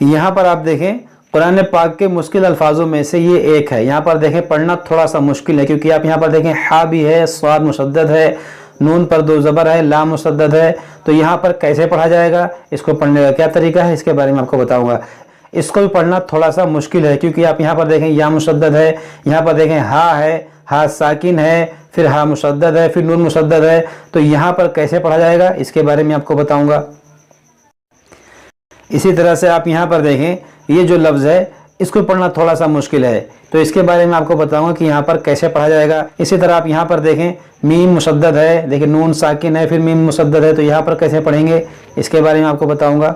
यहाँ पर आप देखें कुरान पाक के मुश्किल अल्फाजों में से ये एक है। यहाँ पर देखें पढ़ना थोड़ा सा मुश्किल है, क्योंकि आप यहाँ पर देखें हा भी है, स्वाद मुशद्दद है, नून पर दो ज़बर है, लाम मुशद्दद है। तो यहाँ पर कैसे पढ़ा जाएगा, इसको पढ़ने का क्या तरीका है, इसके बारे में आपको बताऊँगा। इसको भी पढ़ना थोड़ा सा मुश्किल है, क्योंकि आप यहाँ पर देखें या मुशद्दद है, यहाँ पर देखें हा है, हा साकिन है, फिर हा मुशद्दद है, फिर नून मुशद्दद है। तो यहाँ पर कैसे पढ़ा जाएगा इसके बारे में आपको बताऊँगा। इसी तरह से आप यहाँ पर देखें ये जो लफ्ज़ है इसको पढ़ना थोड़ा सा मुश्किल है, तो इसके बारे में आपको बताऊंगा कि यहाँ पर कैसे पढ़ा जाएगा। इसी तरह आप यहाँ पर देखें मीम मुशद्दद है, देखिए नून साकिन है, फिर मीम मुशद्दद है, तो यहाँ पर कैसे पढ़ेंगे इसके बारे में आपको बताऊंगा।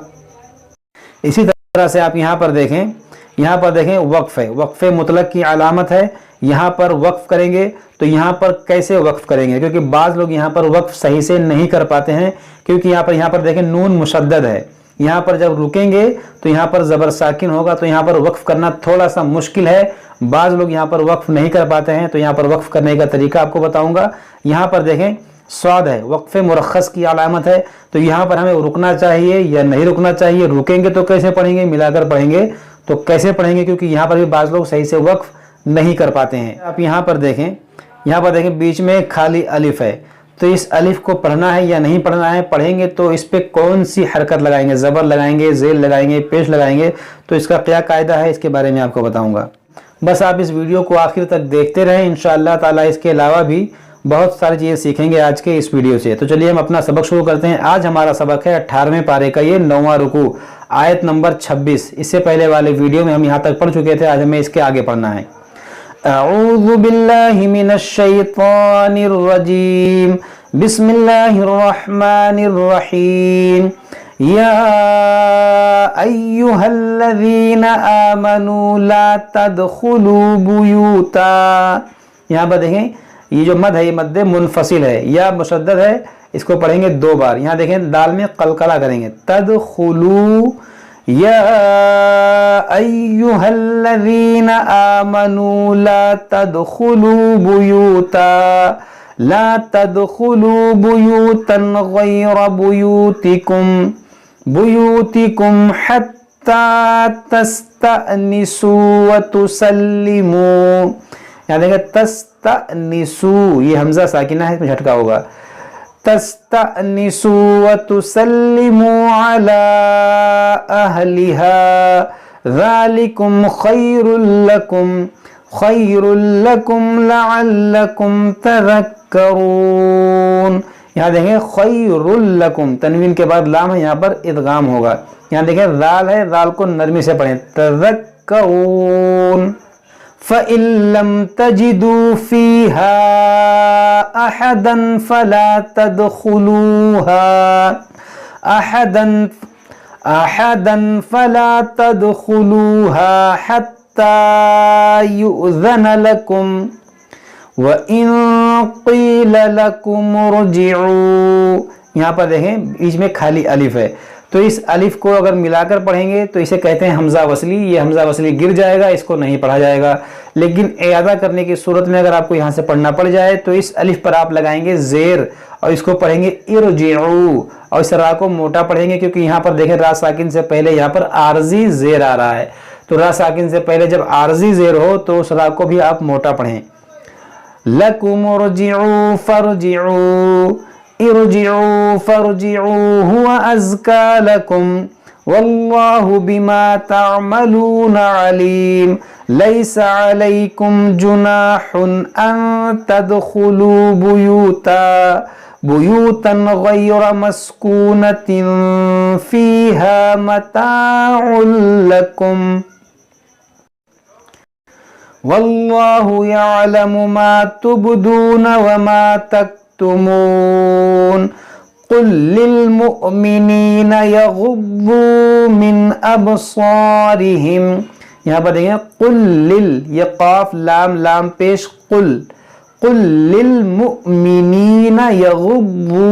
इसी तरह से आप यहाँ पर देखें वक्फ है, वक्फ मुतलक की अलामत है। यहाँ पर वक्फ करेंगे तो यहाँ पर कैसे वक्फ करेंगे, क्योंकि बाज़ लोग यहाँ पर वक्फ सही से नहीं कर पाते हैं, क्योंकि यहाँ पर देखें नून मुशद्दद है। यहाँ पर जब रुकेंगे तो यहाँ पर ज़बर साकिन होगा, तो यहाँ पर वक्फ करना थोड़ा सा मुश्किल है। बाज़ लोग यहाँ पर वक्फ नहीं कर पाते हैं, तो यहाँ पर वक्फ करने का तरीका आपको बताऊंगा। यहाँ पर देखें स्वाद है, वक्फ मुरख्खस की अलामत है, तो यहाँ पर हमें रुकना चाहिए या नहीं रुकना चाहिए, रुकेंगे तो कैसे पढ़ेंगे, मिलाकर पढ़ेंगे तो कैसे पढ़ेंगे, क्योंकि यहाँ पर भी बाज़ लोग सही से वक्फ नहीं कर पाते हैं। आप यहाँ पर देखें बीच में खाली अलिफ है, तो इस अलिफ को पढ़ना है या नहीं पढ़ना है, पढ़ेंगे तो इस पे कौन सी हरकत लगाएंगे, ज़बर लगाएंगे, ज़ेल लगाएंगे, पेश लगाएंगे, तो इसका क्या कायदा है इसके बारे में आपको बताऊंगा। बस आप इस वीडियो को आखिर तक देखते रहें, इंशाअल्लाह ताला इसके अलावा भी बहुत सारी चीज़ें सीखेंगे आज के इस वीडियो से। तो चलिए हम अपना सबक शुरू करते हैं। आज हमारा सबक है 18वें पारे का ये 9वां रुकू, आयत नंबर 26। इससे पहले वाले वीडियो में हम यहाँ तक पढ़ चुके थे, आज हमें इसके आगे पढ़ना है। अऊज़ु बिल्लाहि मिनश शैतानिर रजीम, बिस्मिल्लाहिर रहमानिर रहीम। या अय्युहल्लज़ीना आमनू ला तदखुलू बुयूता। यहाँ पर देखें ये जो मद है ये मद मुनफसिल है, या मुशद्दद है, इसको पढ़ेंगे 2 बार। यहाँ देखें दाल में कलकला करेंगे, तदखुलू, या अय्युहल्लज़ीना आमनू ला तदखुलू बुयूता, ला तदखुलू बुयूतन गैर बुयूतिकुम हत्ता तस्तअनिसू व तुसल्लिमू। यहाँ देखें तस्तअनिसू, ये हमजा साकिना है, इसमें झटका होगा। तस्तअनिसू व तुसल्लिमू अला अहलिहा ज़ालिकुम खैरुल लकुम लअल्लकुम तज़क्करून। यहाँ देखें खैरुल लकुम, तनवीन के बाद लाम है, यहाँ पर इदगाम होगा। यहाँ देखें जाल है, जाल को नरमी से पढ़ें, तज़क्करून। फ़इल्लम तजिदू फ़ीहा अहदन फ़ला तदखुलूहा, अहदन फ़ला तदखुलूहा हत्ता युअज़न लकुम व इन क़ील लकुम रुजिऊ। यहाँ पर देखें बीच में खाली अलिफ है, तो इस अलिफ को अगर मिलाकर पढ़ेंगे तो इसे कहते हैं हमजा वसली। ये हमजा वसली गिर जाएगा, इसको नहीं पढ़ा जाएगा। लेकिन इयादा करने की सूरत में अगर आपको यहाँ से पढ़ना पड़ जाए तो इस अलिफ पर आप लगाएंगे ज़ेर और इसको पढ़ेंगे इरजिऊ, और इस रा को मोटा पढ़ेंगे, क्योंकि यहाँ पर देखें रा साकिन से पहले यहाँ पर आरजी ज़ेर आ रहा है। तो रा साकिन से पहले जब आरजी ज़ेर हो तो उस रा को भी आप मोटा पढ़ें। लकुम रुजिऊ फरजिऊ, इरजिऊ फरजिऊ हुवा अज़का लकुम वल्लाहु बिमा तअमलून अलीम। लैसा अलैकुम जुनाहुन अन तदखुलू बुयूतन गैर मस्कूनतिन फीहा मताउन लकुम वल्लाहु यअलमु मा तुबदून व मा तक्तुमून। कुल लिल मुअमिनीना यगुद्दू मिन अबसारिहिम। यहाँ पर देखें कुल लिल, ये काफ लाम लाम पेश, कुल लिल मुअमिनीना यगुद्दू,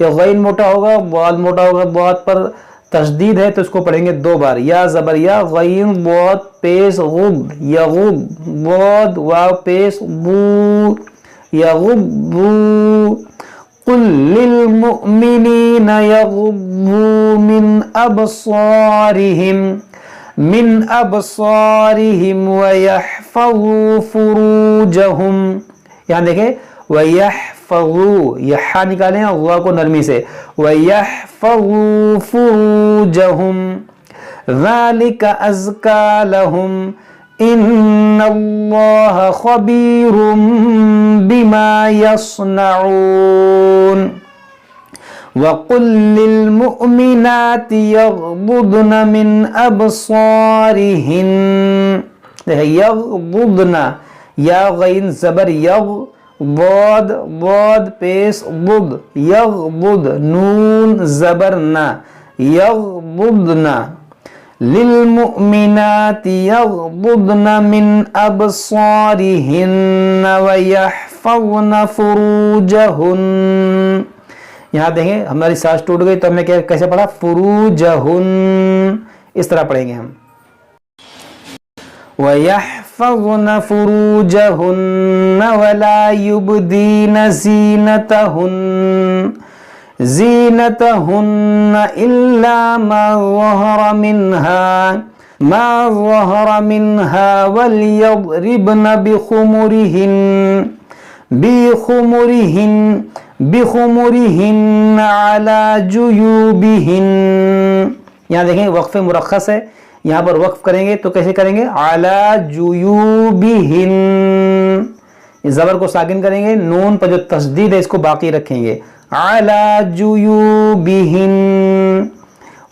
ये गैन मोटा होगा, बाद मोटा होगा, बाद पर तशदीद है तो इसको पढ़ेंगे 2 बार। या ज़बर या, गैन बाद पेश गुब, यगुब, बाद वाव पेश बू, यगुब्बू। कुल लिल मुअमिनीना यगुब्बू मिन अबसारिहिम من ابصارهم ويحفظوا فروجهم. یہاں دیکھیں وَيَحْفَظُوا، یہ ہا نکالیں اور واو کو نرمی سے، وَيَحْفَظُوا فُرُوجَهُمْ ذَلِكَ أَزْكَى لَهُمْ إِنَّ اللَّهَ خَبِيرٌ بِمَا يَصْنَعُونَ. وَقُلْ لِلْمُؤْمِنَاتِ يَغْضُضْنَ مِنْ أَبْصَارِهِنَّ. دیکھیں یغضضن، یا غین زبر یغ، ضاد ضاد پیش ضد، یغضض نون زبر نا، یغضضن. للمؤمنات یغضضن من ابصارهن ویحفظن فروجهن. یہاں دیکھیں ہماری سانس ٹوٹ گئی تو ہم نے کیسے پڑھا؟ فروجہن، اس طرح پڑھیں گے ہم. وَيَحْفَظْنَ فُرُوجَهُنَّ وَلَا يُبْدِينَ زِينَتَهُنَّ إِلَّا مَا ظَهَرَ مِنْهَا وَلْيَضْرِبْنَ بِخُمُرِهِنَّ عَلَى جُيُوبِهِنَّ. یہاں دیکھیں وقف مرخص ہے، یہاں پر وقف کریں گے تو کیسے کریں گے؟ عَلَى جُيُوبِهِنَّ. اس زبر کو ساکن کریں گے، نون پر جو تشدید ہے اس کو باقی رکھیں گے، عَلَى جُيُوبِهِنَّ.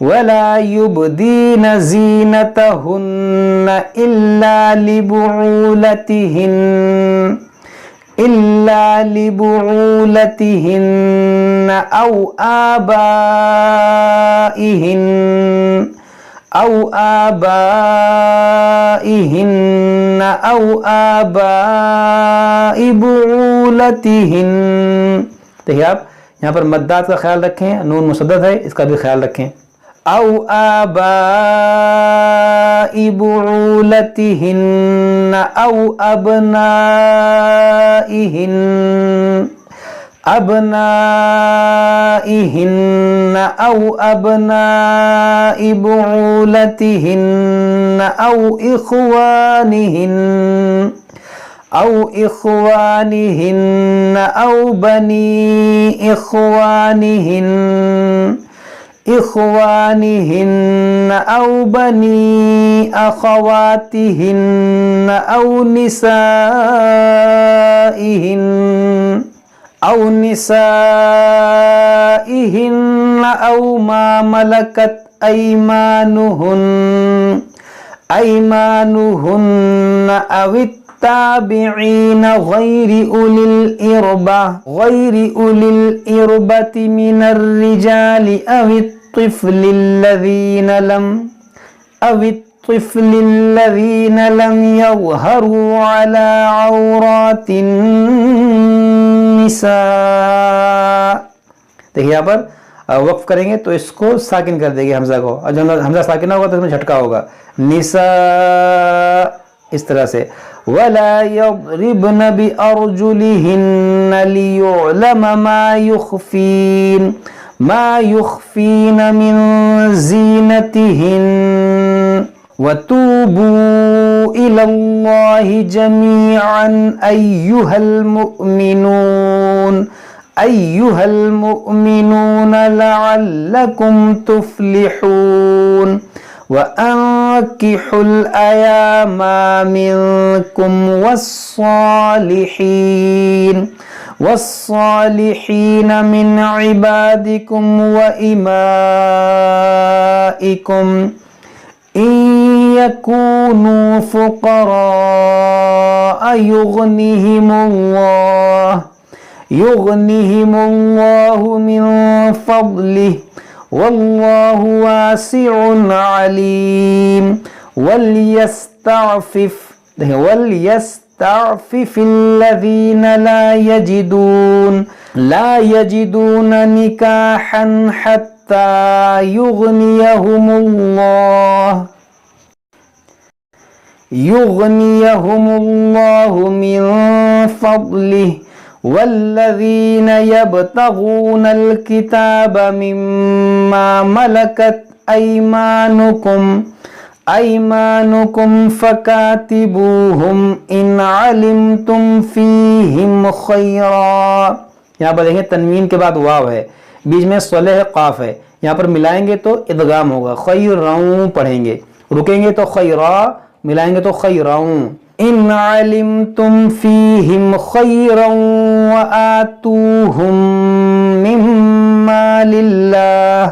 وَلَا يُبْدِينَ زِينَتَهُنَّ إِلَّا لِبُعُولَتِهِنَّ أَوْ آباء بُعُولَتِهِنَّ. دیکھیے آپ یہاں پر مدات کا خیال رکھیں، نون مشدد ہے اس کا بھی خیال رکھیں. أو آباء بعولتهن أو أبنائهن أو أبناء بعولتهن أو إخوانهن أو بني إخوانهن أو بني أخواتهن أو نسائهن أو ما ملكت أيمانهن أو التابعين غير أولي الإربة من الرجال أو الطفل الذين لم يظهروا على عورات النساء. دیکھیے یہاں پر وقف کریں گے تو اس کو ساکن کر دے گے حمزہ کو، اور جب حمزہ ساکن ہوگا تو اس میں جھٹکا ہوگا، نساء اس طرح سے. وَلَا يَضْرِبْنَ بِأَرْجُلِهِنَّ لِيُعْلَمَ مَا يُخْفِينَ مِنْ زِينَتِهِنَّ. وَتُوبُوا إِلَى اللَّهِ جَمِيعًا أَيُّهَا الْمُؤْمِنُونَ لَعَلَّكُمْ تُفْلِحُونَ. وَأَنكِحُوا الْأَيَامَ مِنكُمْ وَالصَّالِحِينَ مِنْ عِبَادِكُمْ وَإِمَائِكُمْ إِنْ يَكُونُوا فُقَرَاءَ يُغْنِهِمُ اللَّهُ مِنْ فَضْلِهِ وَاللَّهُ وَاسِعٌ عَلِيمٌ. وَلْيَسْتَعْفِفِ الَّذِينَ لَا يَجِدُونَ نِكَاحًا حَتَّى يُغْنِيَهُمُ اللَّهُ مِنْ فَضْلِهِ. والذين يبتغون الكتاب مما ملكت أيمانكم ایمانکم فکاتبوہم ان علمتم فیہم خیرا. یہاں پر دیکھیں تنوین کے بعد واو ہے, بیچ میں صلح قاف ہے, یہاں پر ملائیں گے تو ادغام ہوگا, خیروں پڑھیں گے, رکیں گے تو خیرا, ملائیں گے تو خیروں. ان علمتم فیہم خیرا وآتوہم من مال اللہ.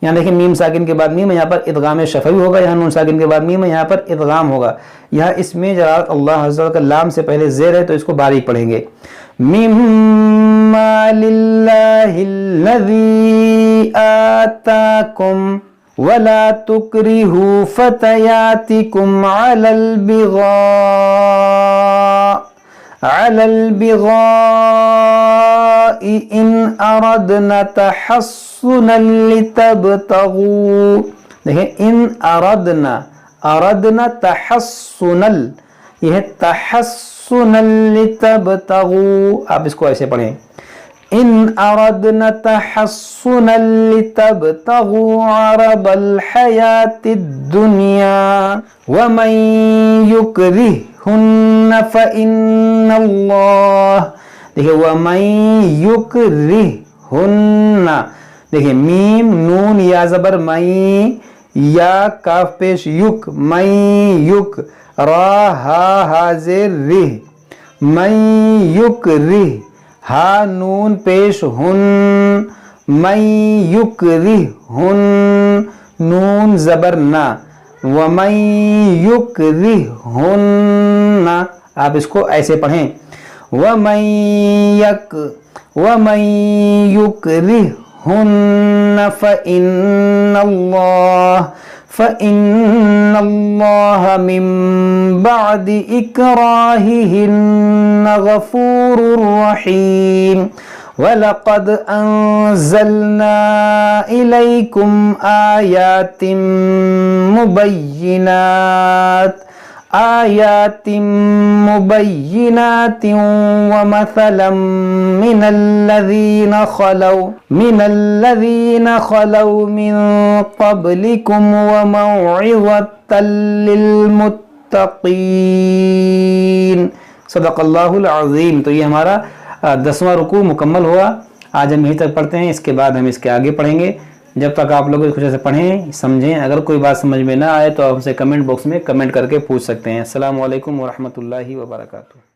یہاں دیکھیں میم ساکن کے بعد میم, یہاں پر ادغام شفوی ہوگا, یہاں نون ساکن کے بعد میم, یہاں پر ادغام ہوگا. یہاں اس میں جلالت اللہ عز و جل کا لام سے پہلے زیر ہے تو اس کو باریک پڑھیں گے. من مال اللہ الذی آتاکم ولا تکرہوا فتیاتکم علی البغاء ان اردنا تحصنا لتبتغوا. دیکھیں ان اردنا تحصنا, یہ ہے تحصنا لتبتغوا, آپ اس کو ایسے پڑھیں ان اردنا تحصنا لتبتغوا عرض الحیاة الدنیا ومن یکرہن فإن اللہ. دیکھیں ومن یکرہن, دیکھیں میم نون یا زبر مئی, یا کاف پیش یک, مئی یک, را ہا حاضر رہ, مئی یکرہ, ہا نون پیش ہن, مئی یکرہن, نون زبر نا, ومن یکرہن, آپ اس کو ایسے پڑھیں ومن یکرہن فإن اللہ من بعد اکراہہن غفور رحیم. وَلَقَدْ أَنزَلْنَا إِلَيْكُمْ آيَاتٍ مُبَيِّنَاتٍ وَمَثَلًا مِنَ الَّذِينَ خَلَوْا مِن قَبْلِكُمْ وَمَوْعِظَةً لِلْمُتَّقِينَ. صدق اللہ العظیم. تو یہ ہمارا 10واں رکوع مکمل ہوا. آج ہم یہیں تک پڑھتے ہیں, اس کے بعد ہم اس کے آگے پڑھیں گے. جب تک آپ لوگ اس کو سے پڑھیں سمجھیں, اگر کوئی بات سمجھ میں نہ آئے تو آپ ہم سے کمنٹ باکس میں کمنٹ کر کے پوچھ سکتے ہیں. السلام علیکم ورحمۃ اللہ وبرکاتہ.